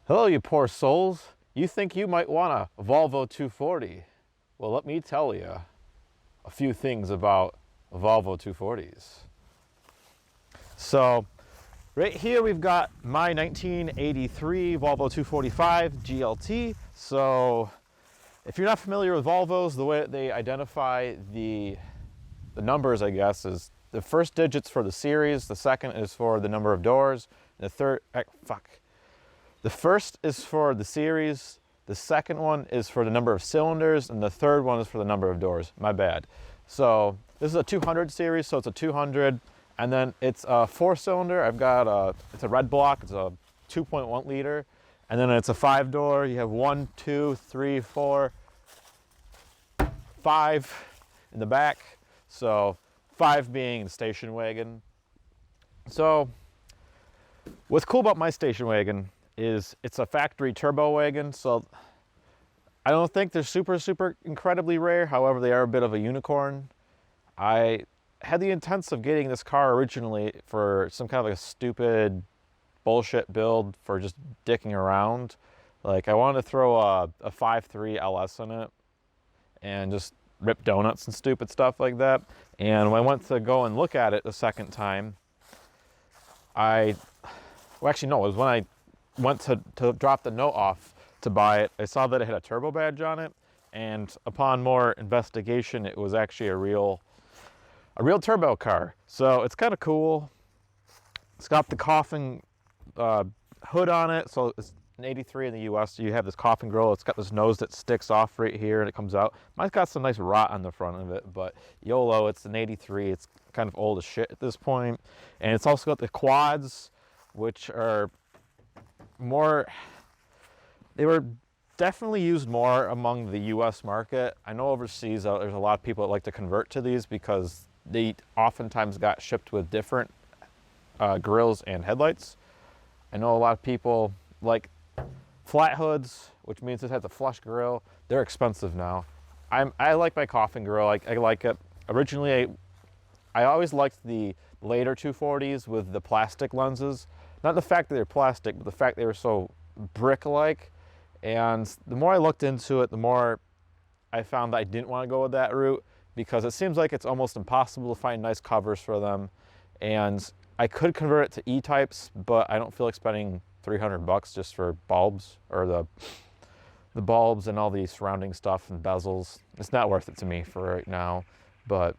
Hello, you poor souls. You think you might want a Volvo 240. Well, let me tell you a few things about Volvo 240s. So, right here we've got my 1983 Volvo 245 GLT. So, if you're not familiar with Volvos, the way that they identify the numbers, I guess, is the first digits for the series, the second is for the number of doors, and the third, the first is for the series, the second one is for the number of cylinders, and the third one is for the number of doors. My bad. So this is a 200 series, so it's a 200, and then it's a 4-cylinder. It's a red block, it's a 2.1 liter, and then it's a 5-door. You have 1, 2, 3, 4, 5 in the back. So 5 being the station wagon. So what's cool about my station wagon is it's a factory turbo wagon, so I don't think they're super incredibly rare. However, they are a bit of a unicorn. I had the intents of getting this car originally for some kind of like a stupid bullshit build for just dicking around. Like I wanted to throw a 5.3 LS in it and just rip donuts and stupid stuff like that. And when I went to go and look at it the second time, it was when I went to drop the note off to buy it, I saw that it had a turbo badge on it, and upon more investigation, it was actually a real turbo car. So it's kind of cool. It's got the coffin hood on it, so it's an 83 in the US, so you have this coffin grill. It's got this nose that sticks off right here and it comes out. Mine's got some nice rot on the front of it, but YOLO, it's an 83. It's kind of old as shit at this point. And it's also got the quads, which are they were definitely used more among the US market. I know overseas there's a lot of people that like to convert to these because they oftentimes got shipped with different grills and headlights. I know a lot of people like flat hoods, which means it has a flush grill. They're expensive now. I like my coffin grill. I like it. Originally, I always liked the later 240s with the plastic lenses. Not the fact that they're plastic, but the fact they were so brick-like. And the more I looked into it, the more I found that I didn't want to go with that route because it seems like it's almost impossible to find nice covers for them. And I could convert it to E-types, but I don't feel like spending $300 just for bulbs or the bulbs and all the surrounding stuff and bezels. It's not worth it to me for right now. But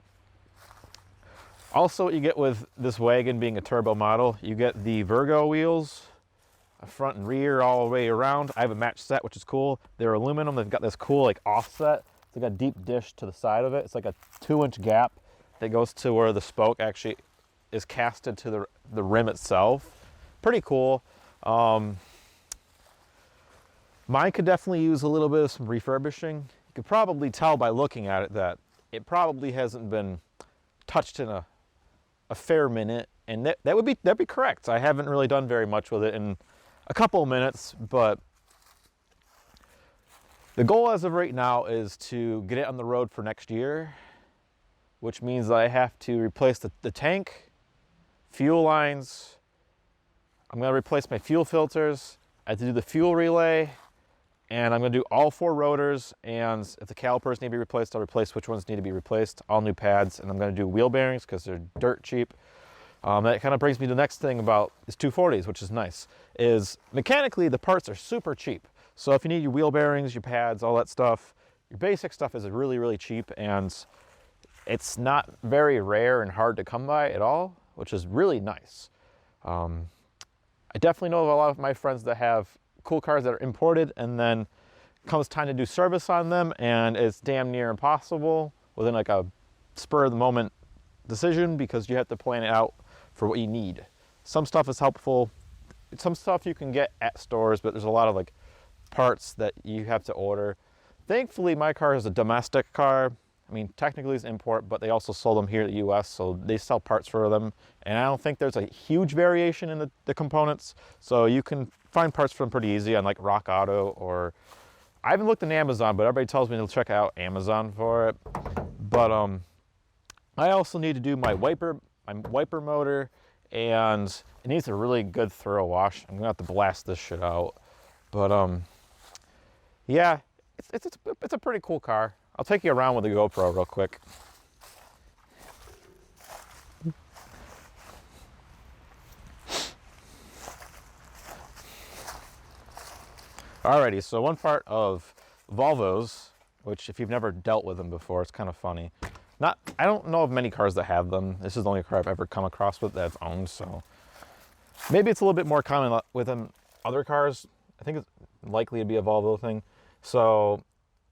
also what you get with this wagon being a turbo model, you get the Virgo wheels, front and rear all the way around. I have a match set, which is cool. They're aluminum. They've got this cool like offset. It's like a deep dish to the side of it. It's like a 2-inch gap that goes to where the spoke actually is casted to the rim itself. Pretty cool. Mine could definitely use a little bit of some refurbishing. You could probably tell by looking at it that it probably hasn't been touched in a fair minute, and that'd be correct. I haven't really done very much with it in a couple of minutes, but the goal as of right now is to get it on the road for next year, which means that I have to replace the tank, fuel lines. I'm going to replace my fuel filters. I have to do the fuel relay, and I'm going to do all 4 rotors, and if the calipers need to be replaced, I'll replace which ones need to be replaced, all new pads, and I'm going to do wheel bearings because they're dirt cheap. That kind of brings me to the next thing about these 240s, which is nice, is mechanically the parts are super cheap. So if you need your wheel bearings, your pads, all that stuff, your basic stuff is really cheap, and it's not very rare and hard to come by at all, which is really nice. I definitely know of a lot of my friends that have cool cars that are imported, and then comes time to do service on them and it's damn near impossible within like a spur of the moment decision because you have to plan it out for what you need. Some stuff is helpful. Some stuff you can get at stores, but there's a lot of like parts that you have to order. Thankfully, my car is a domestic car. I mean, technically it's import, but they also sold them here in the US, so they sell parts for them. And I don't think there's a huge variation in the components, so you can find parts for them pretty easy on like Rock Auto, or I haven't looked on Amazon, but everybody tells me to check out Amazon for it. But I also need to do my wiper motor, and it needs a really good thorough wash. I'm gonna have to blast this shit out. But yeah, it's a pretty cool car. I'll take you around with the GoPro real quick. Alrighty, so one part of Volvos, which if you've never dealt with them before, it's kind of funny. I don't know of many cars that have them. This is the only car I've ever come across with that's owned, so maybe it's a little bit more common within other cars. I think it's likely to be a Volvo thing. So,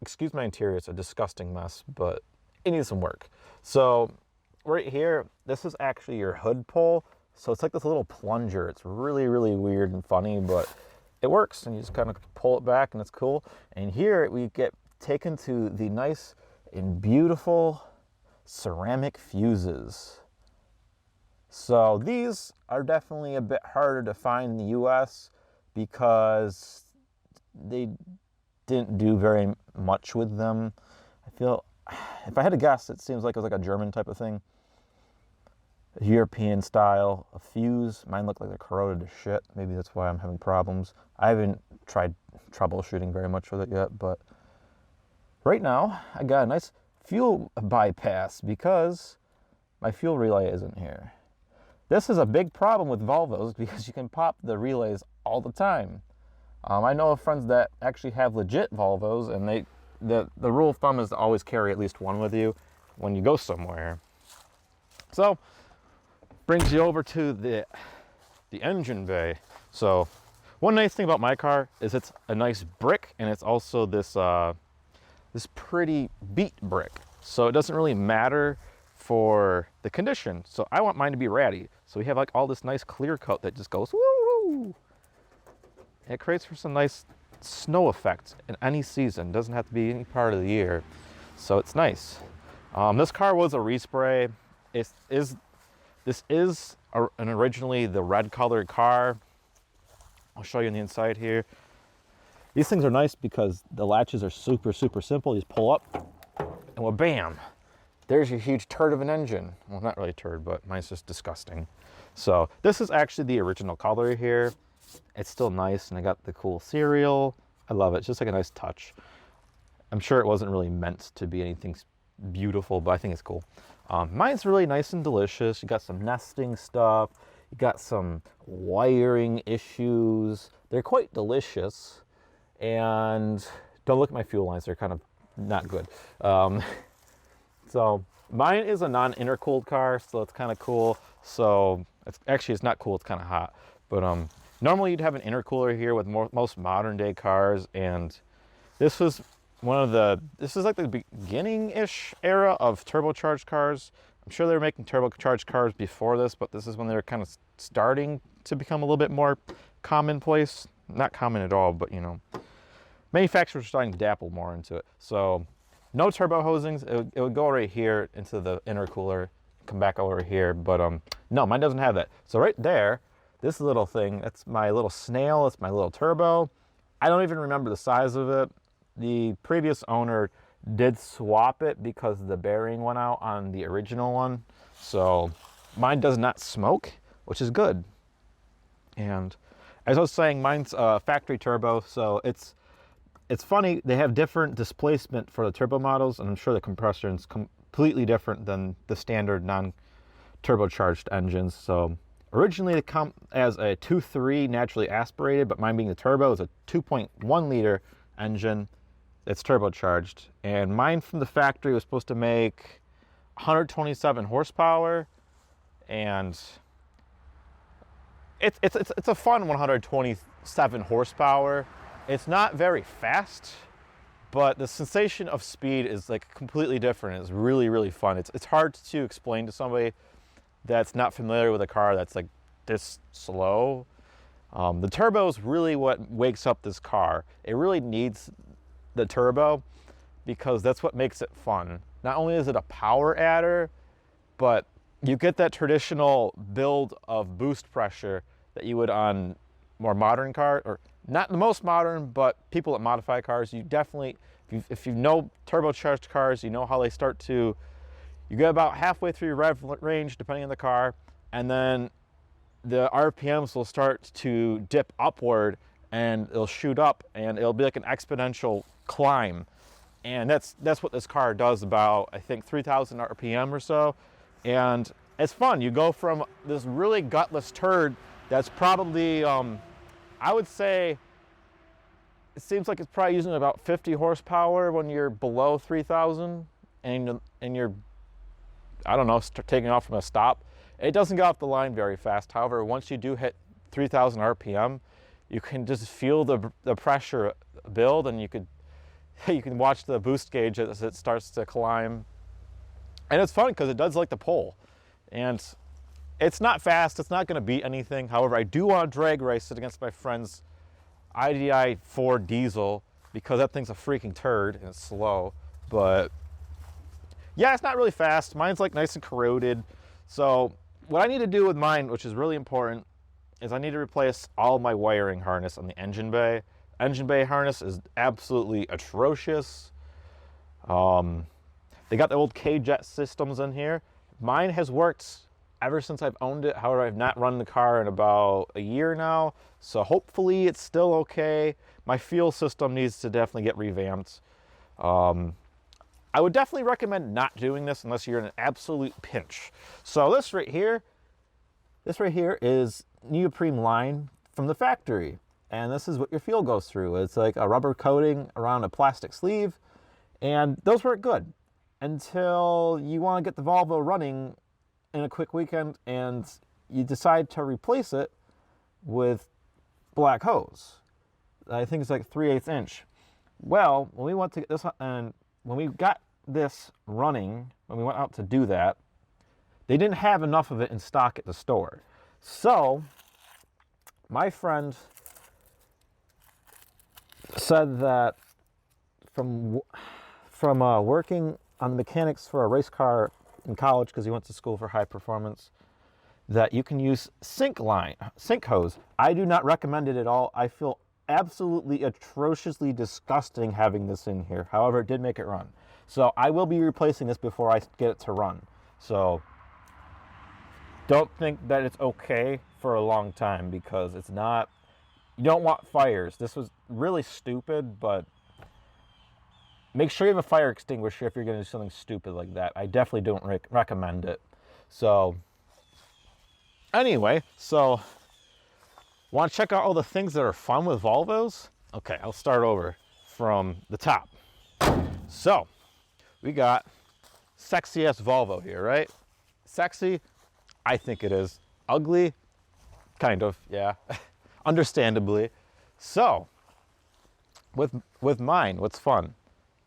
excuse my interior, it's a disgusting mess, but it needs some work. So, right here, this is actually your hood pull. So it's like this little plunger. It's really, really weird and funny, but it works, and you just kind of pull it back, and it's cool. And here we get taken to the nice and beautiful ceramic fuses. So these are definitely a bit harder to find in the US because they didn't do very much with them. I feel, if I had to guess, it seems like it was like a German type of thing. European style, a fuse. Mine look like they're corroded to shit. Maybe that's why I'm having problems. I haven't tried troubleshooting very much with it yet, but right now I got a nice fuel bypass because my fuel relay isn't here. This is a big problem with Volvos because you can pop the relays all the time. I know of friends that actually have legit Volvos, and the rule of thumb is to always carry at least one with you when you go somewhere. So brings you over to the engine bay. So one nice thing about my car is it's a nice brick, and it's also this this pretty beat brick. So it doesn't really matter for the condition. So I want mine to be ratty. So we have like all this nice clear coat that just goes woo. It creates for some nice snow effect in any season. Doesn't have to be any part of the year. So it's nice. This car was a respray. This is originally the red colored car. I'll show you on the inside here. These things are nice because the latches are super, super simple. You just pull up and well, bam, there's your huge turd of an engine. Well, not really a turd, but mine's just disgusting. So this is actually the original color here. It's still nice, and I got the cool serial. I love it. It's just like a nice touch. I'm sure it wasn't really meant to be anything beautiful, but I think it's cool. Mine's really nice and delicious. You got some nesting stuff. You got some wiring issues. They're quite delicious. And don't look at my fuel lines. They're kind of not good. So mine is a non-intercooled car, so it's kind of cool. So it's not cool. It's kind of hot. But normally you'd have an intercooler here with most modern day cars, and this is like the beginning-ish era of turbocharged cars. I'm sure they were making turbocharged cars before this, but this is when they were kind of starting to become a little bit more commonplace. Not common at all, but you know, manufacturers are starting to dabble more into it. So no turbo hosings. It would go right here into the intercooler, come back over here, but no, mine doesn't have that. So right there, this little thing, that's my little snail. It's my little turbo. I don't even remember the size of it. The previous owner did swap it because the bearing went out on the original one. So mine does not smoke, which is good. And as I was saying, mine's a factory turbo, so it's funny. They have different displacement for the turbo models, and I'm sure the compressor is completely different than the standard non-turbocharged engines. So originally they come as a 2.3 naturally aspirated, but mine being the turbo is a 2.1 liter engine. It's turbocharged, and mine from the factory was supposed to make 127 horsepower, and it's a fun 127 horsepower. It's not very fast, but the sensation of speed is like completely different. It's really, really fun. It's hard to explain to somebody that's not familiar with a car that's like this slow. The turbo is really what wakes up this car. It really needs the turbo because that's what makes it fun. Not only is it a power adder, but you get that traditional build of boost pressure that you would on more modern cars, or not the most modern, but people that modify cars. You definitely, if you know turbocharged cars, you know how they start to, you get about halfway through your rev range, depending on the car, and then the RPMs will start to dip upward, and it'll shoot up, and it'll be like an exponential climb. And that's what this car does, about, I think, 3,000 RPM or so. And it's fun. You go from this really gutless turd that's probably, I would say, it seems like it's probably using about 50 horsepower when you're below 3,000 and you're, I don't know, taking off from a stop. It doesn't get off the line very fast. However, once you do hit 3,000 RPM, you can just feel the pressure build, and you can watch the boost gauge as it starts to climb. And it's fun because it does like the pole. And it's not fast, it's not gonna beat anything. However, I do want to drag race it against my friend's IDI 4 diesel, because that thing's a freaking turd and it's slow. But yeah, it's not really fast. Mine's like nice and corroded. So what I need to do with mine, which is really important, is I need to replace all my wiring harness on the engine bay. Engine bay harness is absolutely atrocious. They got the old K-Jet systems in here. Mine has worked ever since I've owned it. However, I've not run the car in about a year now, so hopefully it's still okay. My fuel system needs to definitely get revamped. I would definitely recommend not doing this unless you're in an absolute pinch. So this right here is neoprene line from the factory. And this is what your fuel goes through. It's like a rubber coating around a plastic sleeve. And those work good until you want to get the Volvo running in a quick weekend and you decide to replace it with black hose. I think it's like 3/8 inch. Well, when we went to get this, and when we got this running, when we went out to do that, they didn't have enough of it in stock at the store. So my friend said that from working on the mechanics for a race car in college, because he went to school for high performance, that you can use sink hose. I do not recommend it at all. I feel absolutely atrociously disgusting having this in here. However, it did make it run. So I will be replacing this before I get it to run. So don't think that it's okay for a long time, because it's not. You don't want fires. This was really stupid, but make sure you have a fire extinguisher if you're going to do something stupid like that. I definitely don't recommend it. So anyway, so want to check out all the things that are fun with Volvos? Okay, I'll start over from the top. So we got sexy ass Volvo here, right? Sexy, I think it is. Ugly, kind of, yeah. Understandably. So with mine, what's fun?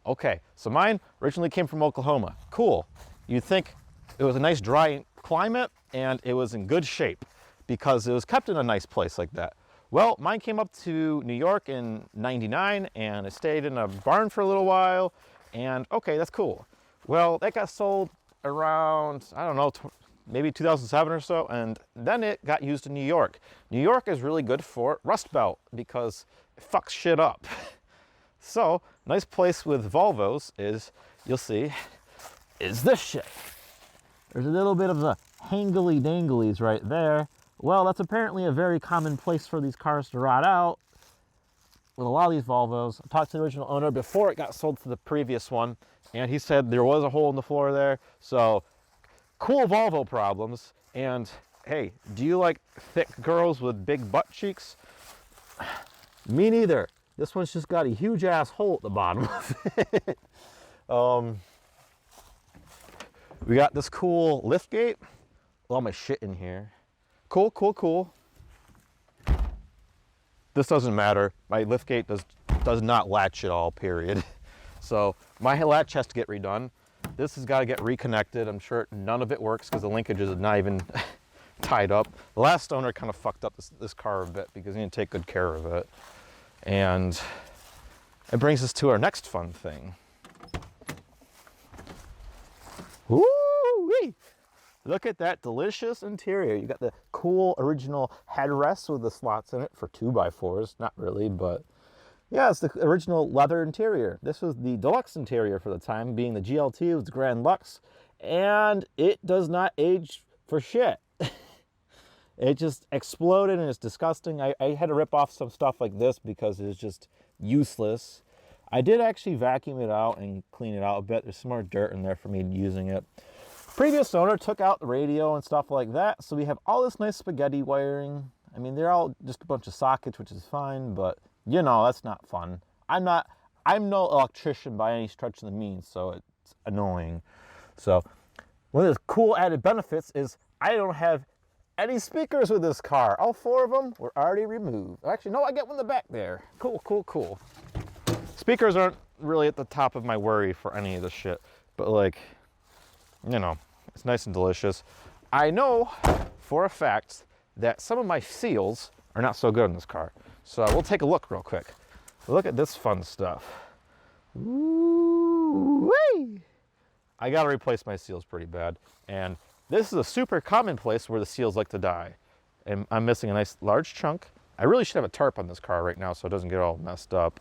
Okay, so mine originally came from Oklahoma. Cool. You'd think it was a nice dry climate and it was in good shape because it was kept in a nice place like that. Well, mine came up to New York in '99 and it stayed in a barn for a little while, and okay, that's cool. Well, that got sold around, I don't know, maybe 2007 or so, and then it got used in New York. New York is really good for Rust Belt because it fucks shit up. So, nice place with Volvos is, you'll see, is this shit. There's a little bit of the hangly danglies right there. Well, that's apparently a very common place for these cars to rot out with a lot of these Volvos. I talked to the original owner before it got sold to the previous one, and he said there was a hole in the floor there. So, cool Volvo problems. And hey, do you like thick girls with big butt cheeks? Me neither. This one's just got a huge ass hole at the bottom of it. We got this cool lift gate. All my shit in here. Cool, cool, cool. This doesn't matter. My lift gate does not latch at all, period. So my latch has to get redone. This has got to get reconnected. I'm sure none of it works because the linkage is not even tied up. The last owner kind of fucked up this car a bit because he didn't take good care of it. And it brings us to our next fun thing. Woo-wee! Look at that delicious interior. You got the cool original headrests with the slots in it for 2x4s. Not really, but yeah, it's the original leather interior. This was the deluxe interior for the time, being the GLT was the Grand Lux, and it does not age for shit. It just exploded and it's disgusting. I had to rip off some stuff like this because it was just useless. I did actually vacuum it out and clean it out a bit. There's some more dirt in there for me using it. Previous owner took out the radio and stuff like that, so we have all this nice spaghetti wiring. I mean, they're all just a bunch of sockets, which is fine, but you know, that's not fun. I'm no electrician by any stretch of the means, so it's annoying. So one of the cool added benefits is I don't have any speakers with this car. All 4 of them were already removed. Actually, no, I get one in the back there. Cool, cool, cool. Speakers aren't really at the top of my worry for any of this shit, but like, you know, it's nice and delicious. I know for a fact that some of my seals are not so good in this car. So we'll take a look real quick. Look at this fun stuff. Ooh-wee! I gotta replace my seals pretty bad. And this is a super common place where the seals like to die. And I'm missing a nice large chunk. I really should have a tarp on this car right now so it doesn't get all messed up.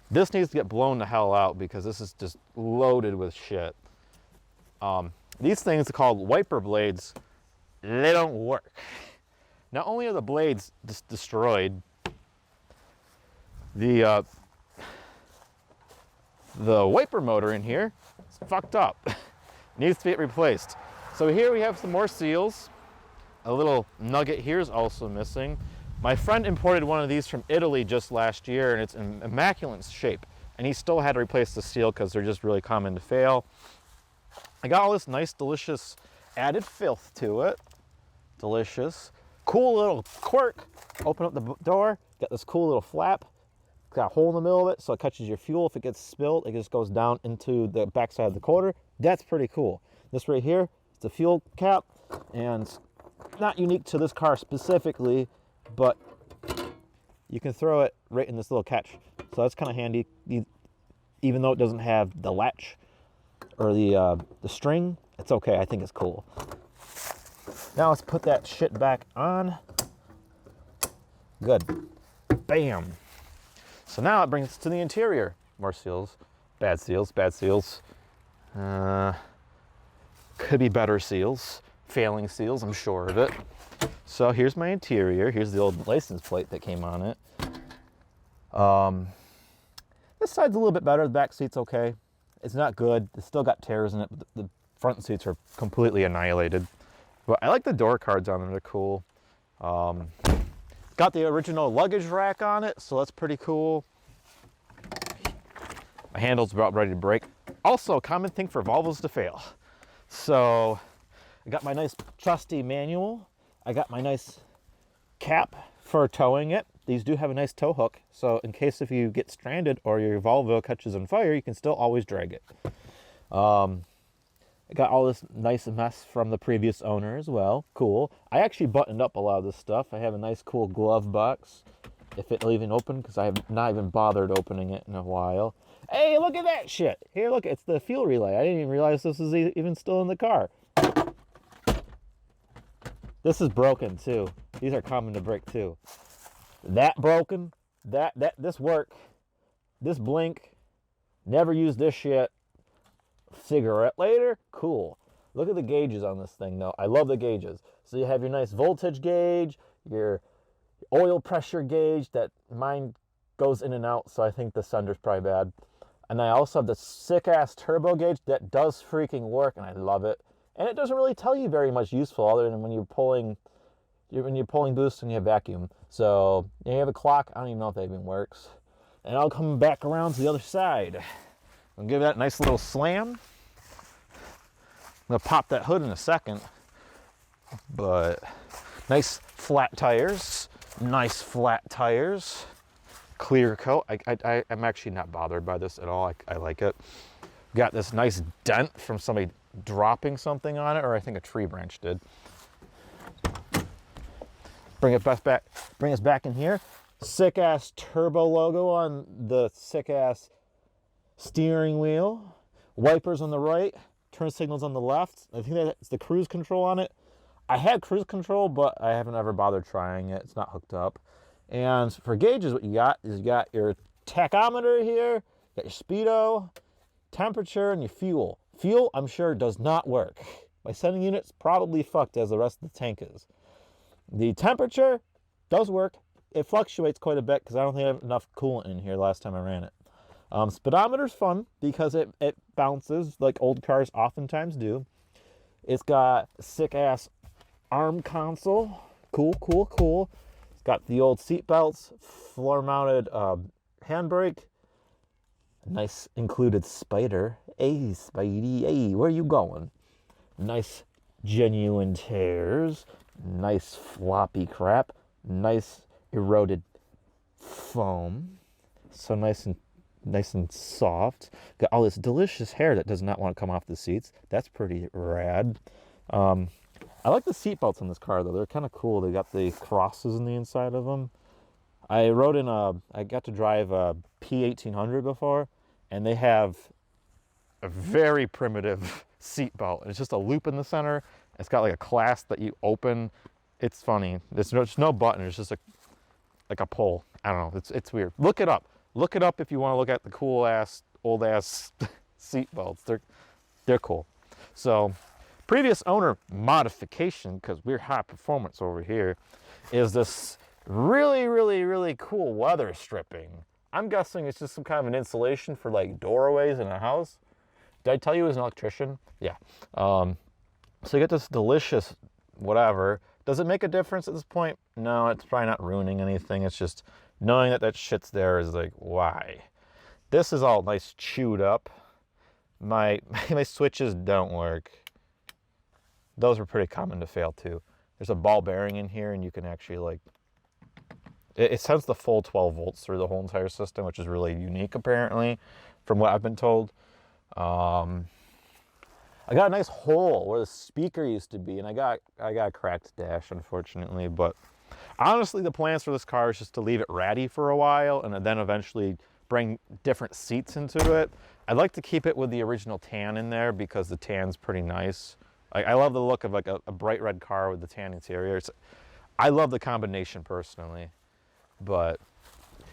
This needs to get blown the hell out because this is just loaded with shit. These things are called wiper blades. They don't work. Not only are the blades just destroyed, the wiper motor in here is fucked up. Needs to get replaced. So here we have some more seals. A little nugget here is also missing. My friend imported one of these from Italy just last year, and it's in immaculate shape. And he still had to replace the seal because they're just really common to fail. I got all this nice, delicious added filth to it. Delicious. Cool little quirk. Open up the door, got this cool little flap. Got a hole in the middle of it, so it catches your fuel. If it gets spilled, it just goes down into the backside of the quarter. That's pretty cool. This right here, it's a fuel cap, and not unique to this car specifically, but you can throw it right in this little catch. So that's kind of handy, even though it doesn't have the latch or the string. It's okay, I think it's cool. Now let's put that shit back on. Good. Bam. So now it brings us to the interior. More seals, bad seals, bad seals. Could be better seals, failing seals, I'm sure of it. So here's my interior. Here's the old license plate that came on it. This side's a little bit better. The back seat's okay. It's not good. It's still got tears in it, but the front seats are completely annihilated. But I like the door cards on them. They're cool. Got the original luggage rack on it, so that's pretty cool. My handle's about ready to break. Also, a common thing for Volvos to fail. So I got my nice trusty manual. I got my nice cap for towing it. These do have a nice tow hook, so in case if you get stranded or your Volvo catches on fire, you can still always drag it. I got all this nice mess from the previous owner as well. Cool. I actually buttoned up a lot of this stuff. I have a nice cool glove box, if it'll even open, because I have not even bothered opening it in a while. Hey, look at that shit. Here, look, it's the fuel relay. I didn't even realize this was even still in the car. This is broken too. These are common to break too. That broken, this work, this blink, never used this shit. Cigarette later, cool. Look at the gauges on this thing though. I love the gauges. So you have your nice voltage gauge, your oil pressure gauge, that mine goes in and out, so I think the sender's probably bad. And I also have the sick ass turbo gauge that does freaking work, and I love it. And it doesn't really tell you very much useful other than when you're pulling boost and you have vacuum. So you have a clock. I don't even know if that even works. And I'll come back around to the other side. I'll give that a nice little slam. I'm gonna pop that hood in a second. But nice flat tires. Nice flat tires. Clear coat. I'm actually not bothered by this at all. I like it. Got this nice dent from somebody dropping something on it, or I think a tree branch did. Bring us back in here. Sick ass turbo logo on the sick ass steering wheel. Wipers on the right, turn signals on the left. I think that's the cruise control on it. I had cruise control, but I haven't ever bothered trying it. It's not hooked up. And for gauges, what you got is you got your tachometer here, you got your speedo, temperature, and your fuel. Fuel, I'm sure, does not work. My sending unit's probably fucked as the rest of the tank is. The temperature does work. It fluctuates quite a bit because I don't think I have enough coolant in here last time I ran it. Speedometer's fun because it bounces like old cars oftentimes do. It's got a sick-ass arm console. Cool, cool, cool. It's got the old seat belts, floor-mounted handbrake. Nice included spider. Hey, Spidey, hey, where you going? Nice genuine tears. Nice floppy crap. Nice eroded foam. So nice and soft. Got all this delicious hair that does not want to come off the seats. That's pretty rad. I like the seat belts in this car though. They're kind of cool. They got the crosses in the inside of them. I got to drive a P1800 before, and they have a very primitive seat belt. It's just a loop in the center. It's got like a clasp that you open. It's funny. There's no button. It's just like a pull. I don't know. It's weird. Look it up. Look it up if you want to look at the cool ass old ass seat belts. They're cool. So previous owner modification, because we're high performance over here, is this really, really, really cool weather stripping. I'm guessing it's just some kind of an insulation for like doorways in a house. Did I tell you he was an electrician? Yeah. So you get this delicious whatever. Does it make a difference at this point? No, it's probably not ruining anything. It's just knowing that shit's there is like, why? This is all nice chewed up. My switches don't work. Those were pretty common to fail too. There's a ball bearing in here, and you can actually like, it sends the full 12 volts through the whole entire system, which is really unique apparently, from what I've been told. I got a nice hole where the speaker used to be, and I got a cracked dash, unfortunately. But honestly, the plans for this car is just to leave it ratty for a while, and then eventually bring different seats into it. I'd like to keep it with the original tan in there because the tan's pretty nice. I love the look of like a bright red car with the tan interior. I love the combination personally. But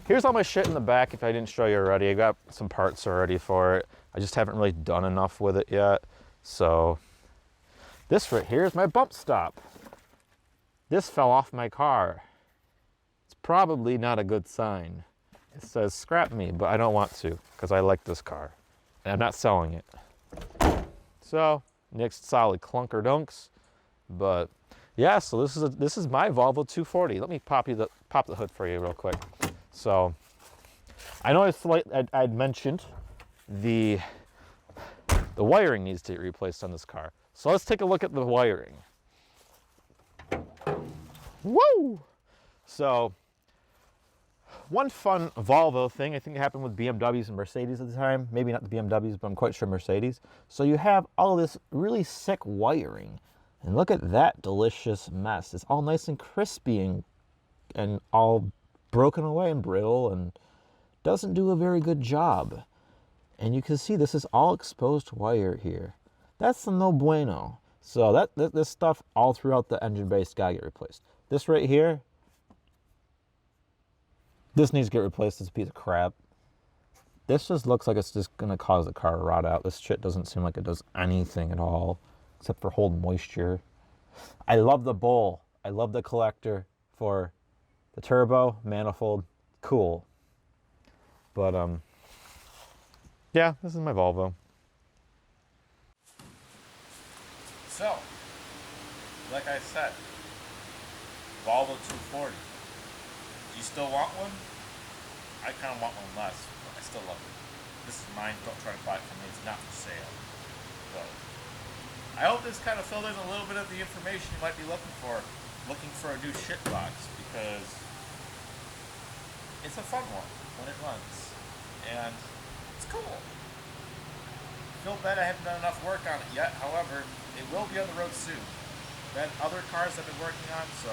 here's all my shit in the back if I didn't show you already. I got some parts already for it. I just haven't really done enough with it yet. So this right here is my bump stop. This fell off my car. It's probably not a good sign. It says scrap me, but I don't want to because I like this car and I'm not selling it. So next solid clunker dunks. But yeah, so this is my Volvo 240. Let me pop the hood for you real quick. So I know I'd mentioned the wiring needs to get replaced on this car. So let's take a look at the wiring. Woo! So one fun Volvo thing, I think it happened with BMWs and Mercedes at the time. Maybe not the BMWs, but I'm quite sure Mercedes. So you have all this really sick wiring. And look at that delicious mess. It's all nice and crispy and all broken away and brittle and doesn't do a very good job. And you can see this is all exposed wire here. That's the no bueno. So this stuff all throughout the engine base gotta get replaced. This right here, this needs to get replaced. It's a piece of crap. This just looks like it's just gonna cause the car to rot out. This shit doesn't seem like it does anything at all, except for hold moisture. I love the bowl. I love the collector for the turbo, manifold, cool. But yeah, this is my Volvo. So, like I said, Volvo 240. Do you still want one? I kind of want one less, but I still love it. This is mine. Don't try to buy it from me. It's not for sale. But I hope this kind of filled in a little bit of the information you might be looking for a new shit box, because it's a fun one when it runs. And it's cool. I feel bad I haven't done enough work on it yet. However, it will be on the road soon. Then other cars I've been working on, so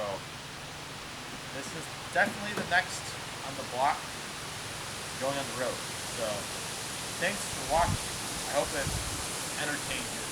this is definitely the next on the block going on the road. So thanks for watching. I hope it entertained you.